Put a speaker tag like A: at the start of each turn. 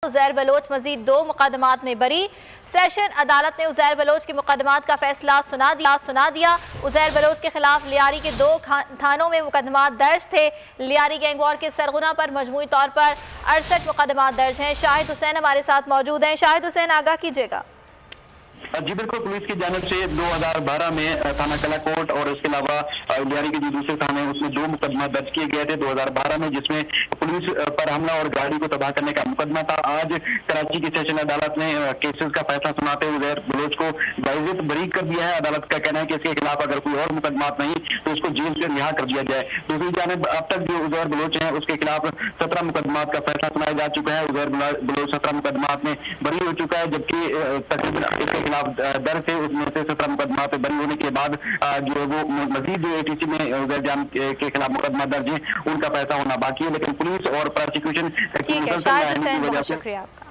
A: Uzair Bloch मजीद 2 मुकदमात में बरी। Session अदालत ने उज़ैर बलोच के मुकदमात का फैसला सुना दिया। उज़ैर बलोच के खिलाफ लियारी के 2 थानों में मुकदमात दर्ज थे। लियारी गैंगवार के सरगुना पर मजमूई तौर पर 68 मुकदमात दर्ज हैं। शाहिद हुसैन हमारे साथ मौजूद हैं। शाहिद हुसैन, आगाह कीजिएगा।
B: जी बिल्कुल, पुलिस की जानिब से 2012 में थाना कलाकोट और इसके अलावा लियारी के जो दूसरे थाने उसमें 2 मुकदमा दर्ज किए गए थे 2012 में, जिसमें पुलिस पर हमला और गाड़ी को तबाह करने का मुकदमा था। आज कराची की सेशन अदालत ने केसेस का फैसला सुनाते हुए उज़ैर बलोच को बाइज्जत बरी कर दिया है। अदालत का कहना है कि इसके खिलाफ अगर कोई और मुकदमात नहीं तो इसको जेल से रिहा कर दिया जाए। दूसरी जानिब अब तक जो उज़ैर बलोच है उसके खिलाफ 17 मुकदमात का फैसला सुनाया जा चुका है। उज़ैर बलोच 17 मुकदमात में बरी हो चुका है, जबकि तकरीबन इसके खिलाफ दर से उसमें से 17 मुकदमा पे बरी होने के बाद जो वो मजीद जो ATC में उज़ैर जान के खिलाफ मुकदमा दर्ज है उनका फैसला होना बाकी है। लेकिन पुलिस और प्रोसिक्यूशन
A: ठीक है, शाहिद हुसैन, बहुत शुक्रिया आपका।